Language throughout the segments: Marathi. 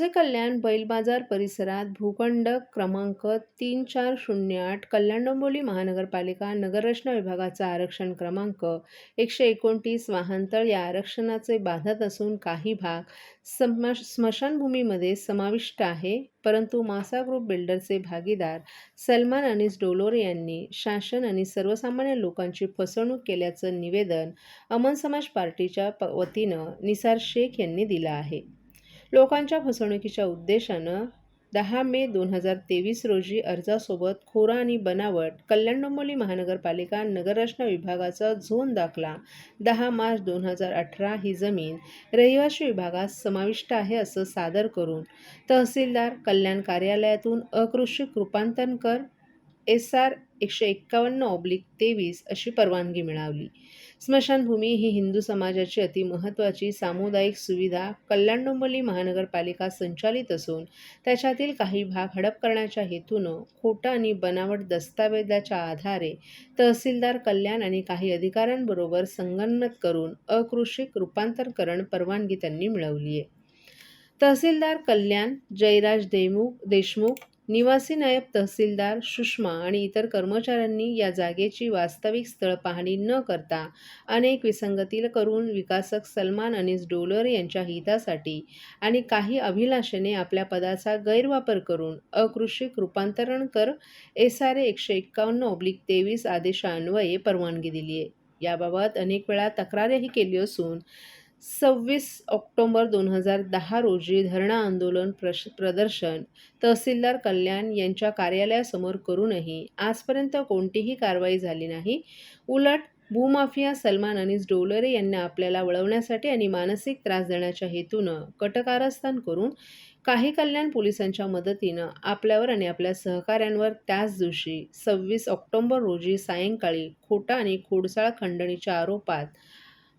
मौजे कल्याण बैल बाजार परिसरात भूखंड क्रमांक 3408 कल्याण डोंबिवली महानगरपालिका नगररचना विभागाचा आरक्षण क्रमांक 129 वाहनतळ या आरक्षणाचे बाधत असून काही भाग स्मशानभूमीमध्ये समाविष्ट आहे. परंतु मासा ग्रुप बिल्डरचे भागीदार सलमान अनीस डोलोरे यांनी शासन आणि सर्वसामान्य लोकांची फसवणूक केल्याचं निवेदन अमन समाज पार्टीच्या वतीनं निसार शेख यांनी दिलं आहे. लोकांच्या फसवणुकीच्या उद्देशानं 10 मे 2023 रोजी अर्जासोबत खोरा आणि बनावट कल्याण डोंबिवली महानगरपालिका नगररचना विभागाचा झोन दाखला 10 मार्च 2018 ही जमीन रहिवासी विभागात समाविष्ट आहे असं सादर करून तहसीलदार कल्याण कार्यालयातून अकृषिक रूपांतरण कर SR 151/23 अशी परवानगी मिळाली. स्मशानभूमी ही हिंदू समाजाची अतिमहत्त्वाची सामुदायिक सुविधा कल्याण डोंबिवली महानगरपालिका संचालित असून त्याच्यातील काही भाग हडप करण्याच्या हेतूनं खोटा आणि बनावट दस्तावेजाच्या आधारे तहसीलदार कल्याण आणि काही अधिकाऱ्यांबरोबर संगनमत करून अकृषिक रूपांतरण परवानगी त्यांनी मिळवली आहे. तहसीलदार कल्याण जयराज देशमुख, निवासी नायब तहसीलदार सुषमा आणि इतर कर्मचाऱ्यांनी या जागेची वास्तविक स्थळ पाहणी न करता अनेक विसंगती करून विकासक सलमान अनीस डोलोरे यांच्या हितासाठी आणि काही अभिलाषेने आपल्या पदाचा गैरवापर करून अकृषिक रूपांतरण कर SR 151/23 आदेशान्वये परवानगी दिली आहे. याबाबत अनेक वेळा तक्रारही केली असून 26 ऑक्टोबर 2010 रोजी धरणा आंदोलन प्रदर्शन तहसीलदार कल्याण यांच्या कार्यालयासमोर करूनही आजपर्यंत कोणतीही कारवाई झाली नाही. उलट भूमाफिया सलमान अनीस डोलोरे यांना आपल्याला वळवण्यासाठी आणि मानसिक त्रास देण्याच्या हेतूनं कटकारस्थान करून काही कल्याण पोलिसांच्या मदतीनं आपल्यावर आणि आपल्या सहकाऱ्यांवर त्याच दिवशी 26 ऑक्टोबर रोजी सायंकाळी खोटा आणि खोडसाळ खंडणीच्या आरोपात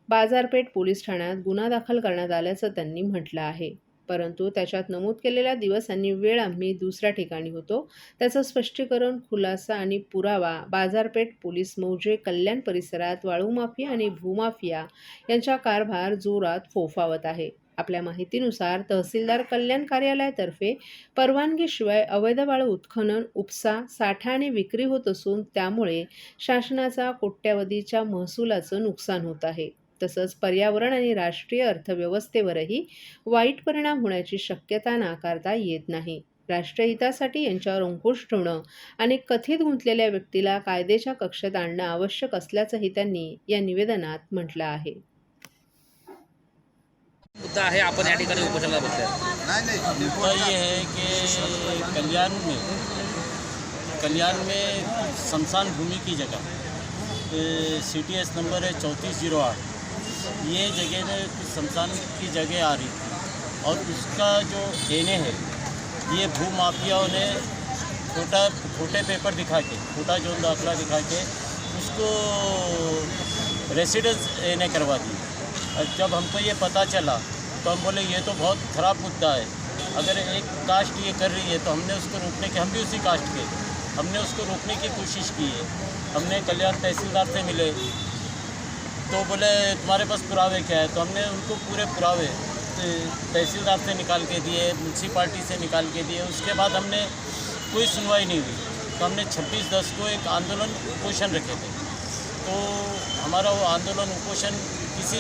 बाजारपेठ पोलीस ठाण्यात गुन्हा दाखल करण्यात आल्याचं त्यांनी म्हटलं आहे. परंतु त्याच्यात नमूद केलेल्या दिवस आणि वेळ आम्ही दुसऱ्या ठिकाणी होतो. त्याचं स्पष्टीकरण, खुलासा आणि पुरावा बाजारपेठ पोलीस मौजे कल्याण परिसरात वाळूमाफिया आणि भूमाफिया यांचा कारभार जोरात फोफावत आहे. आपल्या माहितीनुसार तहसीलदार कल्याण कार्यालयातर्फे परवानगीशिवाय अवैध वाळू उत्खनन, उपसा, साठा आणि विक्री होत असून त्यामुळे शासनाचा कोट्यवधीच्या महसुलाचं नुकसान होत आहे. तसंच पर्यावरण आणि राष्ट्रीय अर्थव्यवस्थेवरही वाईट परिणाम होण्याची शक्यता नाकारता येत नाही. राष्ट्रीय हितासाठी यांच्यावर अंकुश ठेवणं आणि कथित गुंतलेल्या व्यक्तीला कायद्याच्या कक्षेत आणणं आवश्यक असल्याचंही त्यांनी या निवेदनात म्हटलं आहे. मुद्दा आहे, आपण या ठिकाणी उपोषणाला बसले. मुद्दा ये है कि कल्याण में शमशान भूमि की जगह CTS नंबर है 3408, ये जगह में शमशान की जगह आ रही थी और उसका जो देने है ये भूमाफियाओं ने खोटे पेपर दिखा के, खोटा जोन दाखला दिखा के उसको रेसिडेंस ने करवा दी. जब हमको ये पता चला तो हम बोले ये तो बहुत ख़राब मुद्दा है. अगर एक कास्ट ये कर रही है तो हमने उसको रोकने के, हम भी उसी कास्ट के, हमने उसको रोकने की कोशिश की है. हमने कल्याण तहसीलदार से मिले तो बोले तुम्हारे पास पुरावे क्या है, तो हमने उनको पूरे पुरावे तहसीलदार से निकाल के दिए, म्यूनसिपाल्टी से निकाल के दिए. उसके बाद हमने कोई सुनवाई नहीं हुई तो हमने 26/10 को एक आंदोलन उपोषण रखे थे. तो हमारा वो आंदोलन उपोषण किसी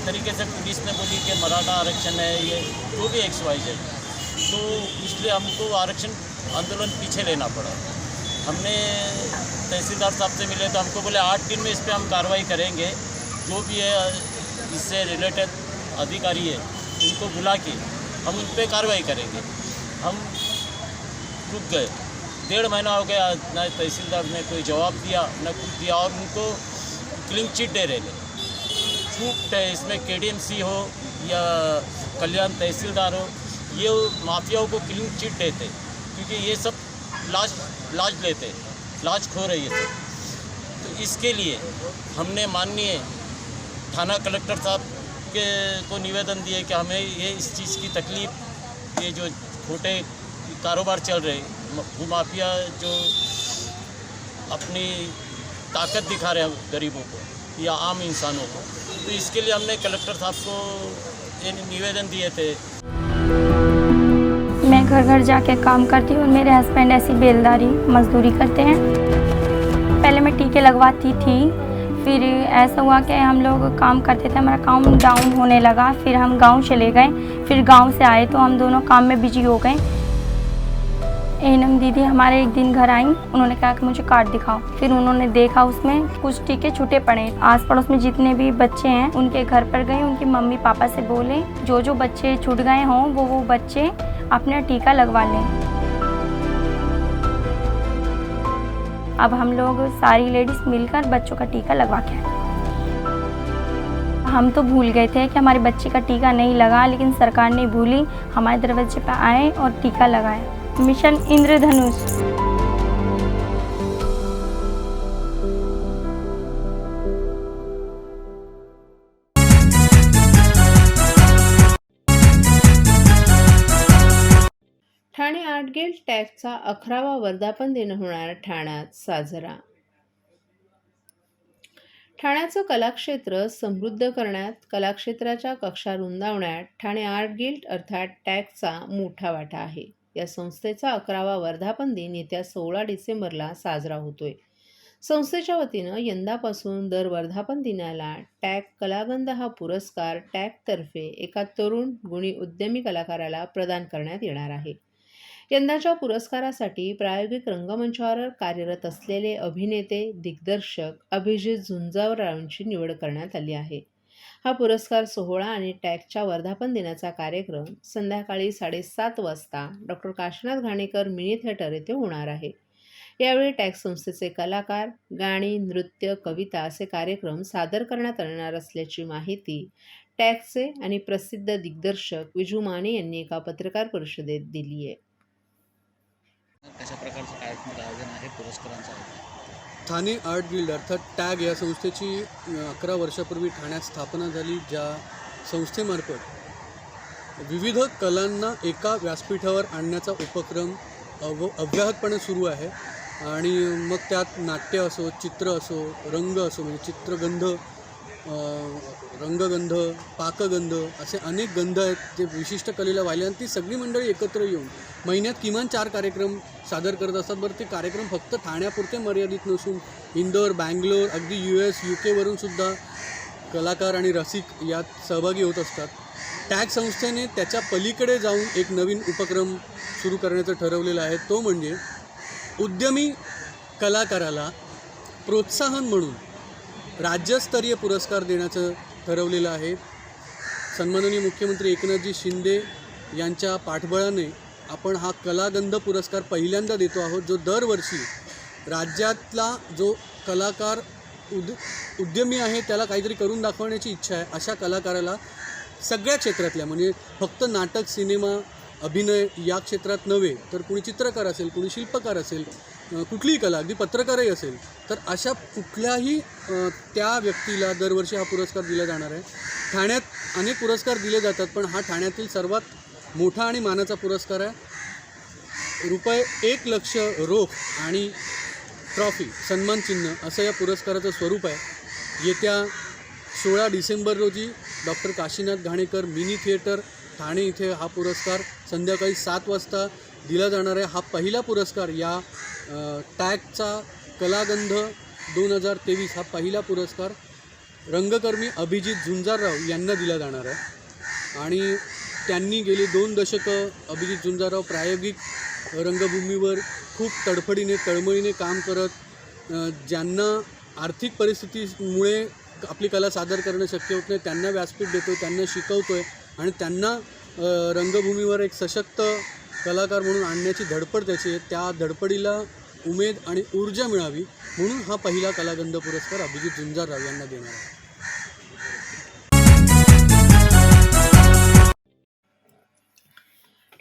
तरीके से पुलिस ने बोली कि मराठा आरक्षण है, ये जो भी XYZ, तो इसलिए हमको आरक्षण आंदोलन पीछे लेना पड़ा. हमने तहसीलदार साहब से मिले तो हमको बोले 8 दिन में इस पर हम कार्रवाई करेंगे, जो भी है इससे रिलेटेड अधिकारी है उनको बुला के हम उन पर कार्रवाई करेंगे. हम रुक गए. 1.5 महीना हो गया, ना तहसीलदार ने कोई जवाब दिया ना कुछ दिया और उनको क्लीन चिट दे रहे थे. छूट है इसमें KDMC हो या कल्याण तहसीलदार हो, ये माफियाओं को क्लीन चिट देते क्योंकि ये सब लाज लेते, लाज खो रही है सब. तो इसके लिए हमने माननीय थाना कलेक्टर साहब के को निवेदन दिए कि हमें ये इस चीज़ की तकलीफ़, ये जो खोटे कारोबार चल रहे, भूमाफिया जो अपनी ताकत दिखा रहे हैं गरीबों को या आम इंसानों को, तो इसके लिए हमने कलेक्टर साहब को ये निवेदन दिए थे. घर घर जाके काम करती हूँ। मेरे हस्बैंड ऐसी बेलदारी मजदूरी करते हैं। पहले मैं टीके लगवाती थी, फिर ऐसा हुआ कि हम लोग काम करते थे, हमारा काम डाउन होने लगा। फिर हम गांव चले गए, फिर गांव से आए तो हम दोनों काम में बिजी हो गए। एनम दीदी हमारे एक दिन घर आई, उन्होंने कहा कि मुझे कार्ड दिखाओ। फिर उन्होंने देखा, उसमें कुछ टीके छूटे पड़े। आस पड़ोस में जितने भी बच्चे हैं उनके घर पर गए, उनके मम्मी पापा से बोले जो जो बच्चे छूट गए हों वो बच्चे अपना टीका लगवा लें। अब हम लोग सारी लेडीज मिलकर बच्चों का टीका लगवा के आए। हम तो भूल गए थे कि हमारे बच्चे का टीका नहीं लगा, लेकिन सरकार ने भूली, हमारे दरवाजे पर आए और टीका लगाया। मिशन इंद्रधनुष। ठाणे आर्ट गिल्ड टॅगचा 11वा वर्धापन दिन होणार ठाण्यात साजरा. ठाण्याचं कलाक्षेत्र समृद्ध करण्यात, कलाक्षेत्राच्या कक्षा रुंदावण्यात ठाणे आर्ट गिल्ड अर्थात टॅगचा मोठा वाटा आहे. या संस्थेचा 11वा वर्धापन दिन येत्या 16 डिसेंबरला साजरा होतोय. संस्थेच्या वतीनं यंदापासून दर वर्धापन दिनाला टॅग कलागंध हा पुरस्कार टॅगतर्फे एका तरुण गुणी उद्यमी कलाकाराला प्रदान करण्यात येणार आहे. यंदाच्या पुरस्कारासाठी प्रायोगिक रंगमंचावर कार्यरत असलेले अभिनेते दिग्दर्शक अभिजित झुंजाररावांची निवड करण्यात आली आहे. हा पुरस्कार सोहळा आणि टॅगच्या वर्धापन दिनाचा कार्यक्रम संध्याकाळी 7:30 वाजता doctor Kashinath Ghanekar mini theatre येथे होणार आहे. यावेळी टॅग संस्थेचे कलाकार गाणी, नृत्य, कविता असे कार्यक्रम सादर करण्यात येणार असल्याची माहिती टॅगचे आणि प्रसिद्ध दिग्दर्शक विजू माने यांनी एका पत्रकार परिषदेत दिली आहे. कशा प्रकारचं कार्यक्रमाचं आयोजन आहे पुरस्कारांचं आयोजन? ठाणे आर्ट गिल्ड अर्थात टॅग या संस्थेची 11 वर्षापूर्वी ठाण्यात स्थापना झाली, ज्या संस्थेमार्फत विविध कलांना एका व्यासपीठावर आणण्याचा उपक्रम अव्याहतपणे सुरू आहे. आणि मग त्यात नाट्य असो, चित्र असो, रंग असो, म्हणजे चित्रगंध, रंगगंध, पाकगंध असे अनेक गंध आहेत जे विशिष्ट कलेला वाहिले, आणि ती सगळी मंडळी एकत्र येऊन महिन्यात किमान 4 कार्यक्रम सादर करत असतात. बरं, ते कार्यक्रम फक्त ठाण्यापुरते मर्यादित नसून इंदोर, बँगलोर, अगदी US, UK वरून सुद्धा कलाकार आणि रसिक यात सहभागी होत असतात. टॅग संस्थेने त्याच्या पलीकडे जाऊन एक नवीन उपक्रम सुरू करण्याचं ठरवलेलं आहे. तो म्हणजे उद्यमी कलाकाराला प्रोत्साहन म्हणून राज्यस्तरीय पुरस्कार देण्याचं ठरवलेलं आहे. सन्माननीय मुख्यमंत्री एकनाथजी शिंदे यांच्या पाठबळाने आपण हा कलागंध पुरस्कार पहिल्यांदा देतो आहोत, जो दरवर्षी राज्यातला जो कलाकार उद्यमी आहे, त्याला काहीतरी करून दाखवण्याची इच्छा आहे, अशा कलाकाराला सगळ्या क्षेत्रातल्या, म्हणजे फक्त नाटक, सिनेमा, अभिनय या क्षेत्रात नव्हे तर कुणी चित्रकार असेल, कुणी शिल्पकार असेल, कुठलीही कला, अगदी पत्रकारही असेल, तर अशा कुठल्याही त्या व्यक्तीला दरवर्षी हा पुरस्कार दिला जाणार आहे. ठाण्यात अनेक पुरस्कार दिले जातात, पण हा ठाण्यातील सर्वात मोठा आणि मानाचा पुरस्कार आहे. ₹1 लाख रोख आणि ट्रॉफी, सन्मानचिन्ह असं या पुरस्काराचं स्वरूप आहे. येत्या 16 डिसेंबर रोजी doctor Kashinath Ghanekar mini theatre Thane इथे हा पुरस्कार संध्याकाळी 7 वाजता दिला जाणार आहे. हा पहिला पुरस्कार या टॅगचा कलागंध 2023 हा पहिला पुरस्कार रंगकर्मी अभिजित झुंजारराव यांना दिला जाणार आहे. आणि त्यांनी गेली 2 दशकं अभिजित झुंजारराव प्रायोगिक रंगभूमीवर खूप तडफडीने, तळमळीने काम करत, ज्यांना आर्थिक परिस्थितीमुळे आपली कला सादर करणं शक्य होत नाही, त्यांना व्यासपीठ देतो, त्यांना शिकवतो आहे आणि त्यांना रंगभूमीवर एक सशक्त कलाकार म्हणून आणण्याची धडपड त्याची आहे. त्या धडपडीला उमेद आणि ऊर्जा मिळावी म्हणून हा पहिला कलागंध पुरस्कार अभिजित झुंजारराव यांना देणार आहे.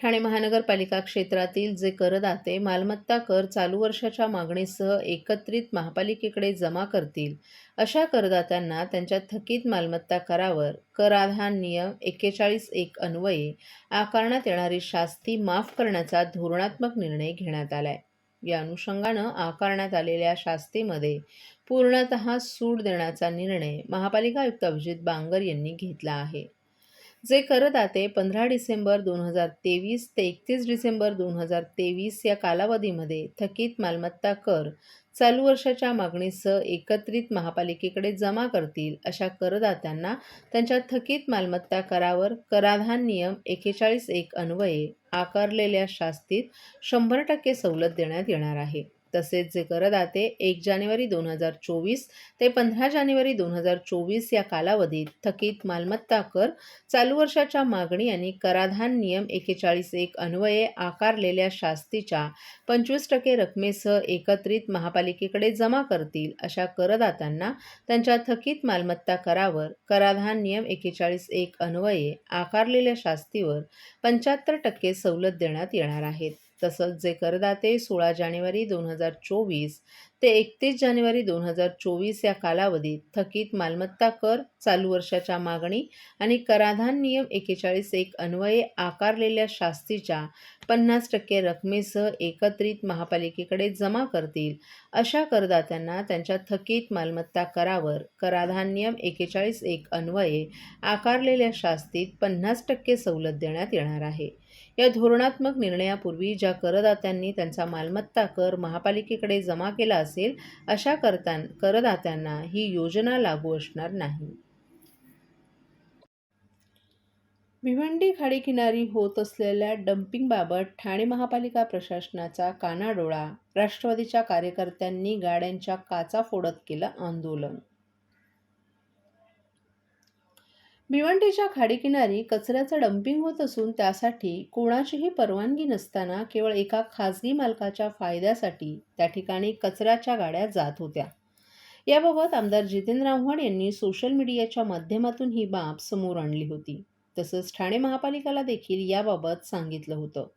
ठाणे महानगरपालिका क्षेत्रातील जे करदाते मालमत्ता कर चालू वर्षाच्या मागणीसह एकत्रित महापालिकेकडे जमा करतील, अशा करदात्यांना त्यांच्या थकीत मालमत्ता करावर कर आधान नियम 41(1) अन्वये आकारण्यात येणारी शास्ती माफ करण्याचा धोरणात्मक निर्णय घेण्यात आला आहे. या अनुषंगानं आकारण्यात आलेल्या शास्तीमध्ये पूर्णतः सूट देण्याचा निर्णय महापालिका आयुक्त अभिजित बांगर यांनी घेतला आहे. जे करदाते 15 डिसेंबर 2023 ते 31 डिसेंबर 2023 या कालावधीमध्ये थकीत मालमत्ता कर चालू वर्षाच्या मागणीसह एकत्रित महापालिकेकडे जमा करतील अशा करदात्यांना त्यांच्या थकीत मालमत्ता करावर कराधान नियम 41(1) अन्वये आकारलेल्या शास्तीत 100% सवलत देण्यात येणार आहे. तसेच जे करदाते 1 जानेवारी 2024 ते 15 जानेवारी 2024 या कालावधीत थकीत मालमत्ता कर चालू वर्षाच्या मागणी आणि कराधान नियम 41(1) अन्वये आकारलेल्या शास्तीच्या 25% रकमेसह एकत्रित महापालिकेकडे जमा करतील अशा करदात्यांना त्यांच्या थकीत मालमत्ता करावर कराधान नियम 41(1) अन्वये आकारलेल्या शास्तीवर 75% सवलत देण्यात येणार आहेत. तसंच जे करदाते 16 जानेवारी 2024 ते 31 जानेवारी 2024 या कालावधीत थकीत मालमत्ता कर चालू वर्षाच्या मागणी आणि कराधान नियम 41(1) अन्वये आकारलेल्या शास्तीच्या 50% रकमेसह एकत्रित महापालिकेकडे जमा करतील अशा करदात्यांना त्यांच्या थकीत मालमत्ता करावर कराधान नियम 41(1) अन्वये आकारलेल्या शास्तीत 50% सवलत देण्यात येणार आहे. या धोरणात्मक निर्णयापूर्वी ज्या करदात्यांनी त्यांचा मालमत्ता कर महापालिकेकडे जमा केला असेल अशा करदात्यांना ही योजना लागू असणार नाही. भिवंडी खाडीकिनारी होत असलेल्या डम्पिंगबाबत ठाणे महापालिका प्रशासनाचा कानाडोळा, राष्ट्रवादीच्या कार्यकर्त्यांनी गाड्यांच्या काचा फोडत केलं आंदोलन. भिवंडीच्या खाडीकिनारी कचऱ्याचं डम्पिंग होत असून त्यासाठी कोणाचीही परवानगी नसताना केवळ एका खासगी मालकाच्या फायद्यासाठी त्या ठिकाणी कचऱ्याच्या गाड्या जात होत्या. याबाबत आमदार जितेंद्र आव्हाड यांनी सोशल मीडियाच्या माध्यमातून ही बाब समोर आणली होती. तसंच ठाणे महापालिकेला देखील याबाबत सांगितलं होतं.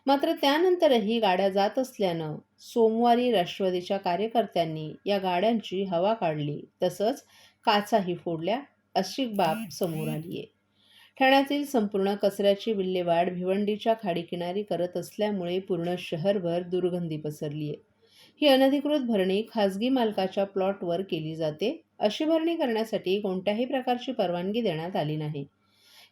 मात्र त्यानंतरही गाड्या जात असल्यानं सोमवारी राष्ट्रवादीच्या कार्यकर्त्यांनी या गाड्यांची हवा काढली तसंच काचाही फोडल्या अशी बाब समोर आली आहे. ठाण्यातील संपूर्ण कचऱ्याची विल्हेवाट भिवंडीच्या खाडीकिनारी करत असल्यामुळे पूर्ण शहरभर दुर्गंधी पसरली आहे. ही अनधिकृत भरणी खासगी मालकाच्या प्लॉटवर केली जाते. अशी भरणी करण्यासाठी कोणत्याही प्रकारची परवानगी देण्यात आली नाही.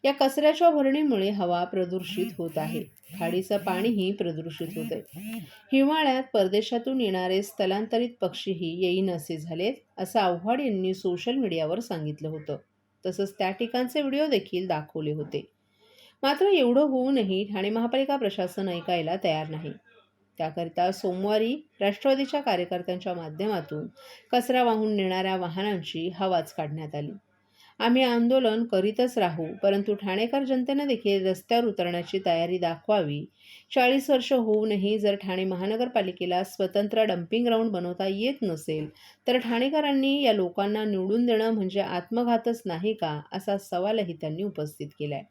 या कचऱ्याच्या भरणीमुळे हवा प्रदूषित होत आहे. खाडीचं पाणीही प्रदूषित होत आहे. हिवाळ्यात परदेशातून येणारे स्थलांतरित पक्षीही येईनासे झालेत असं आव्हाड यांनी सोशल मीडियावर सांगितलं होतं. तसंच त्या ठिकाणचे व्हिडिओ देखील दाखवले होते. मात्र एवढं होऊनही ठाणे महापालिका प्रशासन ऐकायला तयार नाही. त्याकरिता सोमवारी राष्ट्रवादीच्या कार्यकर्त्यांच्या माध्यमातून कचरा वाहून नेणाऱ्या वाहनांची हवाच काढण्यात आली. आम्ही आंदोलन करीतच राहू, परंतु ठाणेकर जनतेनं देखील रस्त्यावर उतरण्याची तयारी दाखवावी. 40 वर्ष होऊनही जर ठाणे महानगरपालिकेला स्वतंत्र डम्पिंग ग्राउंड बनवता येत नसेल तर ठाणेकरांनी या लोकांना निवडून देणं म्हणजे आत्मघातच नाही का, असा सवालही त्यांनी उपस्थित केलाय.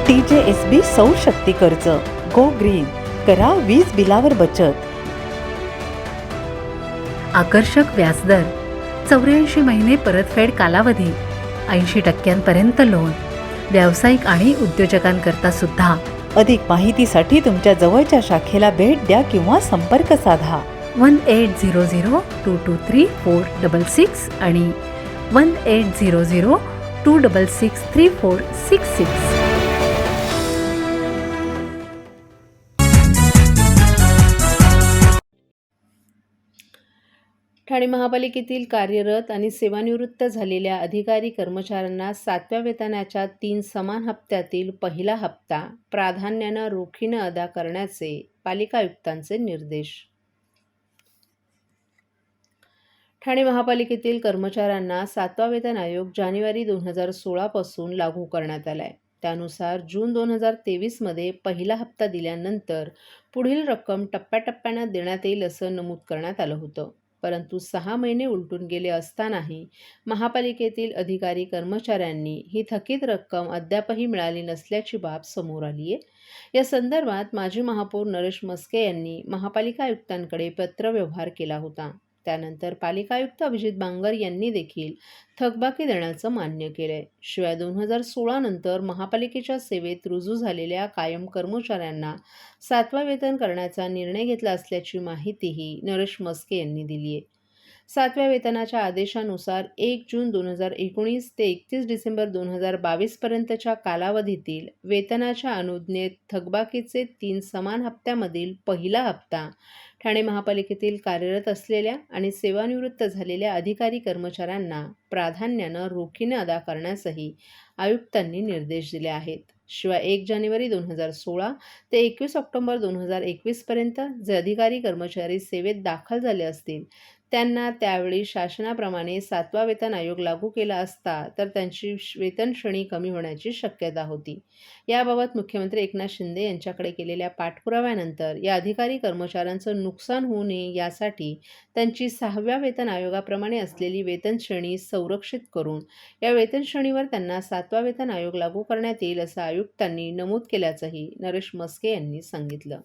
TJSB सौर शक्ती कर्ज गो ग्रीन, करा वीज बिलावर बचत. आकर्षक व्याजदर, 84 महिने परतफेड कालावधी, 80% लोन, व्यावसायिक आणि उद्योजकांकरता सुद्धा. अधिक माहितीसाठी तुमच्या जवळच्या शाखेला भेट द्या किंवा संपर्क साधा. 1800-223-466 आणि 1800-266-3466. ठाणे महापालिकेतील कार्यरत आणि सेवानिवृत्त झालेल्या अधिकारी कर्मचाऱ्यांना 7व्या वेतनाच्या 3 समान हप्त्यातील पहिला हप्ता प्राधान्यानं रोखीनं अदा करण्याचे पालिका आयुक्तांचे निर्देश. ठाणे महापालिकेतील कर्मचाऱ्यांना 7वा वेतन आयोग जानेवारी 2016 पासून लागू करण्यात आला आहे. त्यानुसार जून 2023मध्ये पहिला हप्ता दिल्यानंतर पुढील रक्कम टप्प्याटप्प्यानं देण्यात येईल असं नमूद करण्यात आलं होतं. परंतु 6 महिने उलटून गेले असतानाही महापालिकेतील अधिकारी कर्मचाऱ्यांनी ही थकीत रक्कम अद्यापही मिळाली नसल्याची बाब समोर आली आहे. या संदर्भात माजी महापौर नरेश म्हस्के यांनी महापालिका आयुक्तांकडे पत्रव्यवहार केला होता. त्यानंतर पालिका आयुक्त अभिजित बांगर यांनी देखील थकबाकी देण्याचं मान्य केलंय. शिवाय 2016 नंतर महापालिकेच्या सेवेत रुजू झालेल्या कायम कर्मचाऱ्यांना 7वा वेतन करण्याचा निर्णय घेतला असल्याची माहितीही नरेश मस्के यांनी दिली आहे. 7व्या वेतनाच्या आदेशानुसार 1 जून 2019 ते 31 डिसेंबर 2022 पर्यंतच्या कालावधीतील वेतनाच्या अनुज्ञेत थकबाकीचे 3 समान हप्त्यामधील पहिला हप्ता ठाणे महापालिकेतील कार्यरत असलेल्या आणि सेवानिवृत्त झालेल्या अधिकारी कर्मचाऱ्यांना प्राधान्यानं रोखीने अदा करण्यासही आयुक्तांनी निर्देश दिले आहेत. शिवाय 1 जानेवारी 2016 ते 21 ऑक्टोबर 2021 पर्यंत जे अधिकारी कर्मचारी सेवेत दाखल झाले असतील त्यांना त्यावेळी शासनाप्रमाणे 7वा वेतन आयोग लागू केला असता तर त्यांची वेतन श्रेणी कमी होण्याची शक्यता होती. याबाबत मुख्यमंत्री एकनाथ शिंदे यांच्याकडे केलेल्या पाठपुराव्यानंतर या अधिकारी कर्मचाऱ्यांचं नुकसान होऊ नये यासाठी त्यांची 6व्या वेतन आयोगाप्रमाणे असलेली वेतन श्रेणी संरक्षित करून या वेतन श्रेणीवर त्यांना 7वा वेतन आयोग लागू करण्यात येईल असं आयुक्तांनी नमूद केल्याचंही नरेश मस्के यांनी सांगितलं.